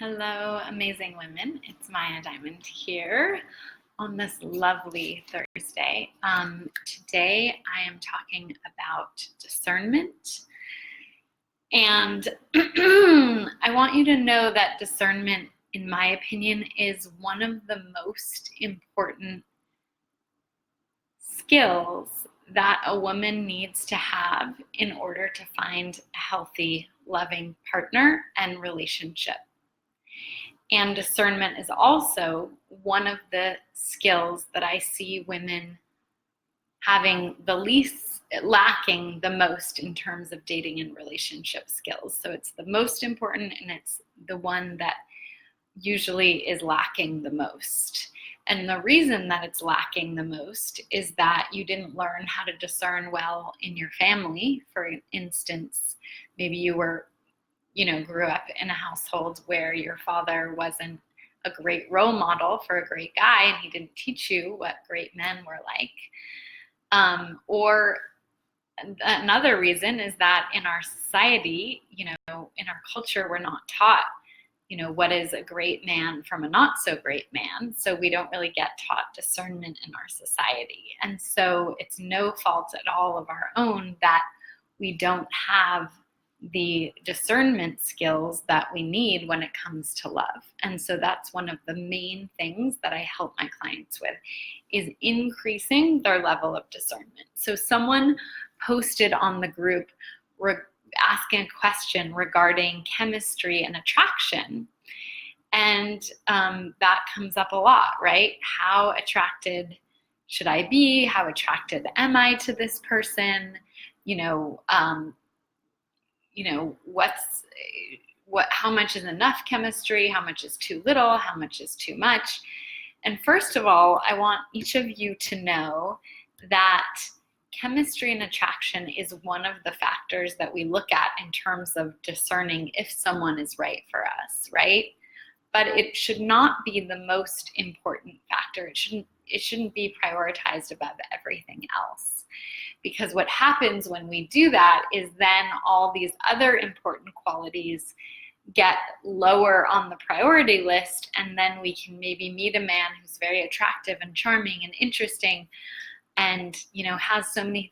Hello, amazing women. It's Maya Diamond here on this lovely Thursday. Today I am talking about discernment. And I want you to know that discernment, in my opinion, is one of the most important skills that a woman needs to have in order to find a healthy, loving partner and relationship. And discernment is also one of the skills that I see women having the least, lacking the most in terms of dating and relationship skills. So it's the most important, and it's the one that usually is lacking the most. And the reason that it's lacking the most is that you didn't learn how to discern well in your family. For instance, maybe you grew up in a household where your father wasn't a great role model for a great guy, and he didn't teach you what great men were like. Or another reason is that in our society, in our culture, we're not taught, what is a great man from a not so great man. So we don't really get taught discernment in our society. And so it's no fault at all of our own that we don't have the discernment skills that we need when it comes to love. And so that's one of the main things that I help my clients with, is increasing their level of discernment. So someone posted on the group asking a question regarding chemistry and attraction. And that comes up a lot, right? How attracted should I be? How attracted am I to this person? How much is enough chemistry? How much is too little? How much is too much? And first of all, I want each of you to know that chemistry and attraction is one of the factors that we look at in terms of discerning if someone is right for us, right? But it should not be the most important factor. It shouldn't be prioritized above everything else. Because what happens when we do that is then all these other important qualities get lower on the priority list, and then we can maybe meet a man who's very attractive and charming and interesting and has so many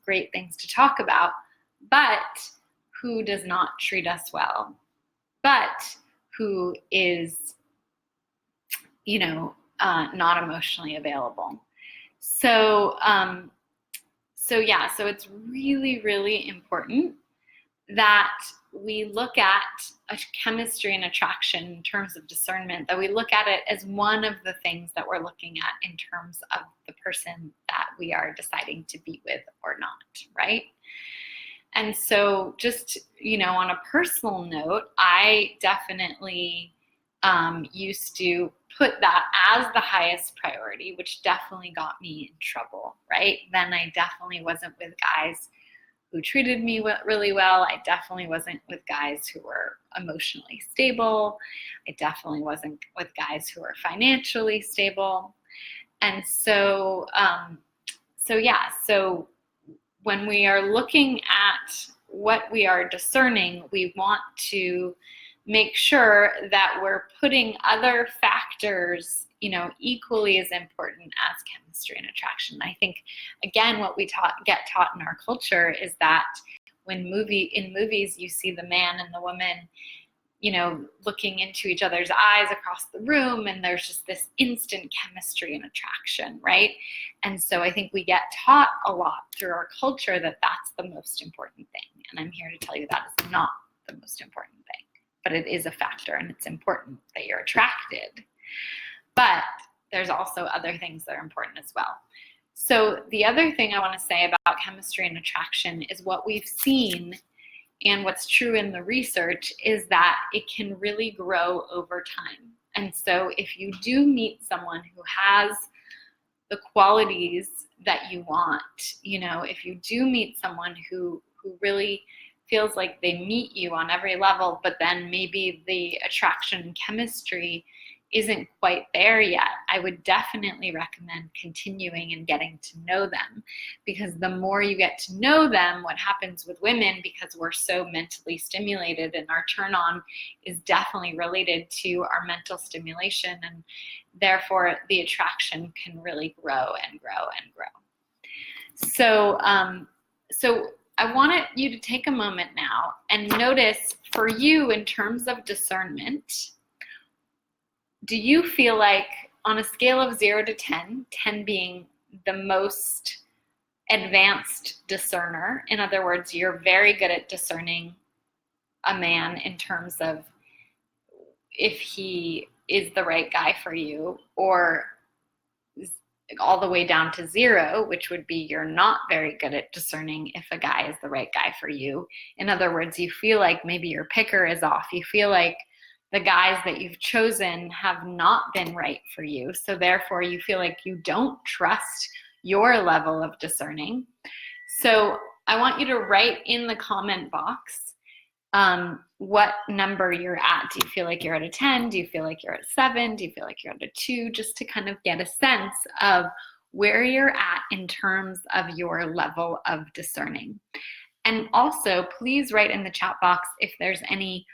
great things to talk about, but who does not treat us well, but who is not emotionally available. So it's really, really important that we look at a chemistry and attraction in terms of discernment, that we look at it as one of the things that we're looking at in terms of the person that we are deciding to be with or not, right? And so just, on a personal note, I definitely used to put that as the highest priority, which definitely got me in trouble, right? Then I definitely wasn't with guys who treated me really well. I definitely wasn't with guys who were emotionally stable. I definitely wasn't with guys who were financially stable. And so when we are looking at what we are discerning, we want to make sure that we're putting other factors, equally as important as chemistry and attraction. I think, again, what we get taught in our culture is that in movies, you see the man and the woman, looking into each other's eyes across the room, and there's just this instant chemistry and attraction, right? And so I think we get taught a lot through our culture that that's the most important thing. And I'm here to tell you that is not the most important thing. But it is a factor, and it's important that you're attracted. But there's also other things that are important as well. So the other thing I want to say about chemistry and attraction is what we've seen, and what's true in the research is that it can really grow over time. And so if you do meet someone who has the qualities that you want, if you do meet someone who really feels like they meet you on every level, but then maybe the attraction and chemistry isn't quite there yet, I would definitely recommend continuing and getting to know them, because the more you get to know them, what happens with women, because we're so mentally stimulated and our turn on is definitely related to our mental stimulation, and therefore the attraction can really grow and grow and grow. So, so I want you to take a moment now and notice for you in terms of discernment, do you feel like on a scale of 0 to 10, 10 being the most advanced discerner, in other words, you're very good at discerning a man in terms of if he is the right guy for you, or all the way down to 0, which would be you're not very good at discerning if a guy is the right guy for you. In other words, you feel like maybe your picker is off. You feel like the guys that you've chosen have not been right for you. So therefore, you feel like you don't trust your level of discerning. So I want you to write in the comment box what number you're at. Do you feel like you're at a 10? Do you feel like you're at 7? Do you feel like you're at a 2? Just to kind of get a sense of where you're at in terms of your level of discerning. And also, please write in the chat box if there's any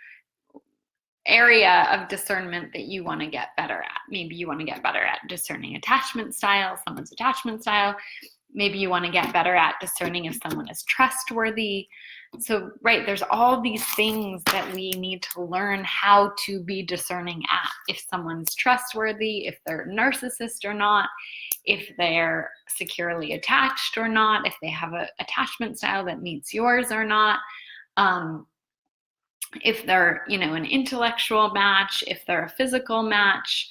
area of discernment that you want to get better at. Maybe you want to get better at discerning attachment style, someone's attachment style. Maybe you want to get better at discerning if someone is trustworthy. So, right, there's all these things that we need to learn how to be discerning at. If someone's trustworthy, if they're a narcissist or not, if they're securely attached or not, if they have an attachment style that meets yours or not, if they're, an intellectual match, if they're a physical match.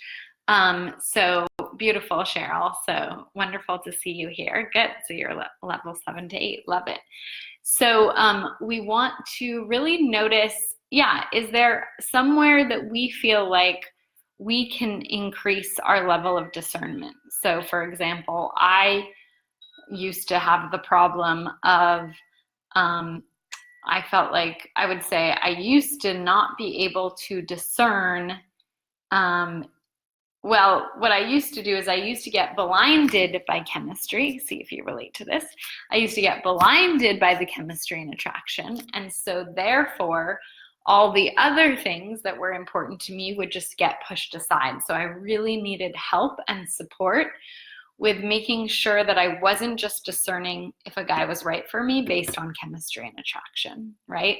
So beautiful, Cheryl. So wonderful to see you here. Good. So you're level 7 to 8. Love it. So we want to really notice, is there somewhere that we feel like we can increase our level of discernment? So for example, I used to have the problem of, I felt like I would say I used to not be able to discern. Well, what I used to do is I used to get blinded by chemistry. See if you relate to this. I used to get blinded by the chemistry and attraction. And so therefore, all the other things that were important to me would just get pushed aside. So I really needed help and support with making sure that I wasn't just discerning if a guy was right for me based on chemistry and attraction, right?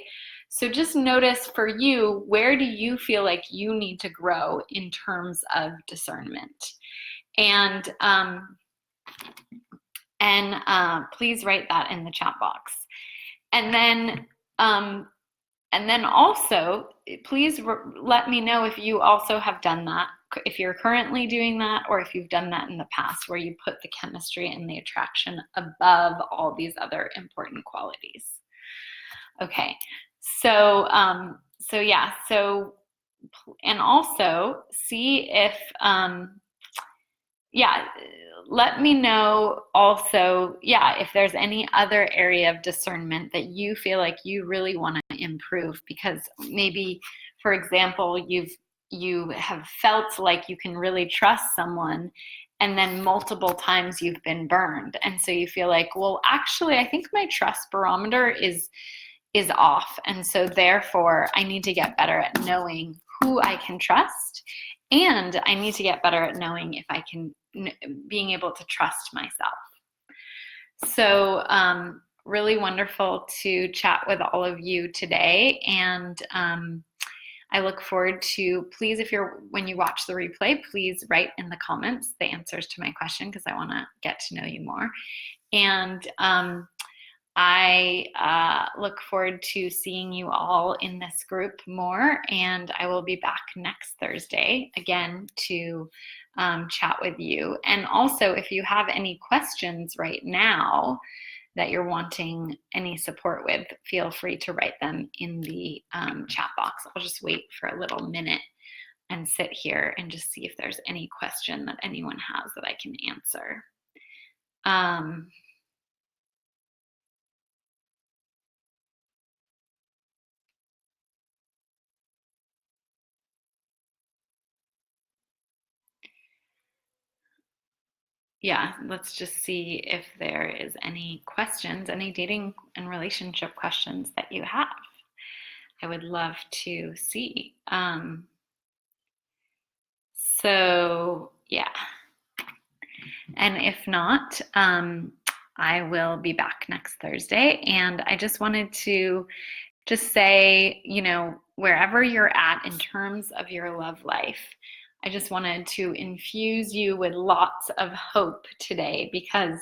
So just notice for you, where do you feel like you need to grow in terms of discernment? And please write that in the chat box. And then also, please let me know if you also have done that, if you're currently doing that, or if you've done that in the past, where you put the chemistry and the attraction above all these other important qualities. Okay, so and also see if, let me know also, if there's any other area of discernment that you feel like you really want to improve, because maybe, for example, you have felt like you can really trust someone, and then multiple times you've been burned. And so you feel like, well, actually, I think my trust barometer is off. And so therefore, I need to get better at knowing who I can trust. And I need to get better at knowing if I can, being able to trust myself. So really wonderful to chat with all of you today. And I look forward to, please, when you watch the replay, please write in the comments the answers to my question, because I want to get to know you more. And I look forward to seeing you all in this group more, and I will be back next Thursday again to chat with you. And also, if you have any questions right now that you're wanting any support with, feel free to write them in the chat box. I'll just wait for a little minute and sit here and just see if there's any question that anyone has that I can answer. yeah, let's just see if there is any questions, any dating and relationship questions that you have. I would love to see. So yeah, and if not, I will be back next Thursday. And I just wanted to just say, wherever you're at in terms of your love life, I just wanted to infuse you with lots of hope today, because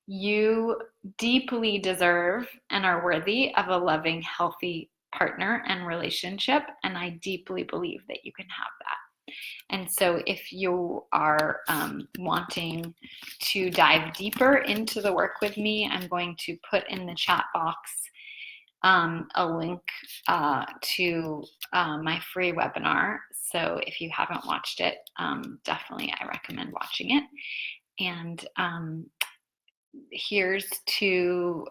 you deeply deserve and are worthy of a loving, healthy partner and relationship. And I deeply believe that you can have that. And so if you are wanting to dive deeper into the work with me, I'm going to put in the chat box a link to my free webinar. So if you haven't watched it, definitely I recommend watching it. And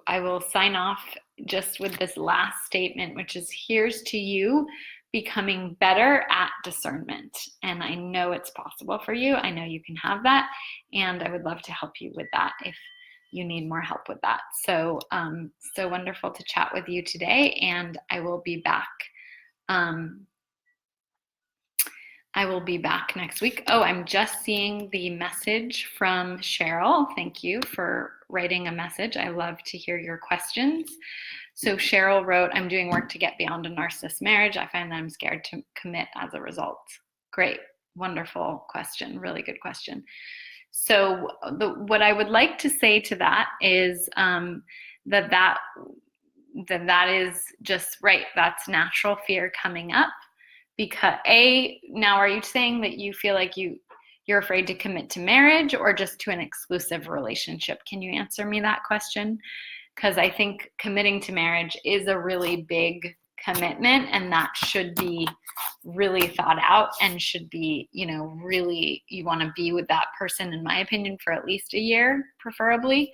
I will sign off just with this last statement, which is, here's to you becoming better at discernment. And I know it's possible for you. I know you can have that. And I would love to help you with that if you need more help with that. So, so wonderful to chat with you today. And I will be back. I will be back next week. Oh, I'm just seeing the message from Cheryl. Thank you for writing a message. I love to hear your questions. So Cheryl wrote, I'm doing work to get beyond a narcissist marriage. I find that I'm scared to commit as a result. Great, wonderful question, really good question. So what I would like to say to that is that is just right. That's natural fear coming up. Because now are you saying that you feel like you're afraid to commit to marriage or just to an exclusive relationship? Can you answer me that question? Because I think committing to marriage is a really big commitment, and that should be really thought out and should be, really, you want to be with that person, in my opinion, for at least a year, preferably.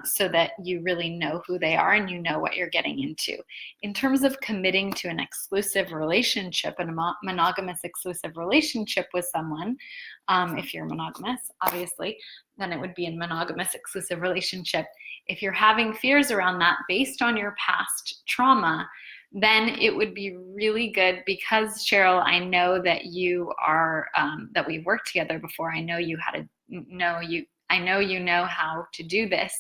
So that you really know who they are and you know what you're getting into. In terms of committing to an exclusive relationship, and a monogamous exclusive relationship with someone, if you're monogamous, obviously, then it would be a monogamous exclusive relationship. If you're having fears around that based on your past trauma, then it would be really good, because Cheryl, I know that you are, that we've worked together before. I know you know how to do this.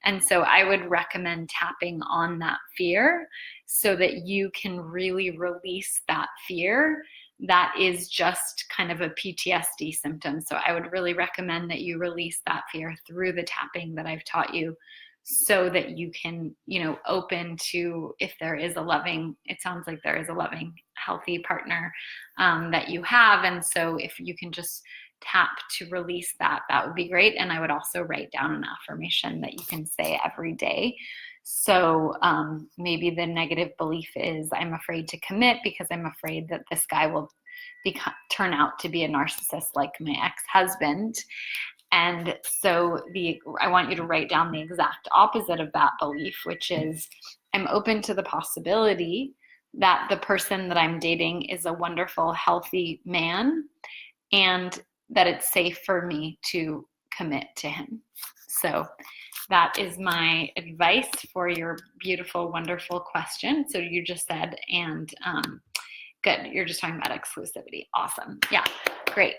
And so I would recommend tapping on that fear so that you can really release that fear that is just kind of a PTSD symptom. So I would really recommend that you release that fear through the tapping that I've taught you, so that you can, open to, if there is it sounds like there is a loving, healthy partner that you have. And so if you can just tap to release that would be great. And I would also write down an affirmation that you can say every day. So maybe the negative belief is, I'm afraid to commit because I'm afraid that this guy will turn out to be a narcissist like my ex-husband. And so I want you to write down the exact opposite of that belief, which is, I'm open to the possibility that the person that I'm dating is a wonderful, healthy man, and that it's safe for me to commit to him. So that is my advice for your beautiful, wonderful question. So you just said, and good, you're just talking about exclusivity. Awesome. Yeah, great.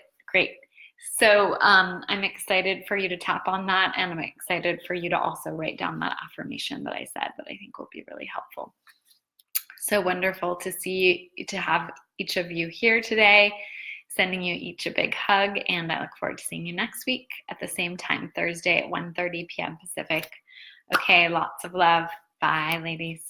So I'm excited for you to tap on that, and I'm excited for you to also write down that affirmation that I said that I think will be really helpful. So wonderful to have each of you here today. Sending you each a big hug, and I look forward to seeing you next week at the same time, Thursday at 1:30 p.m. Pacific. Okay, lots of love. Bye, ladies.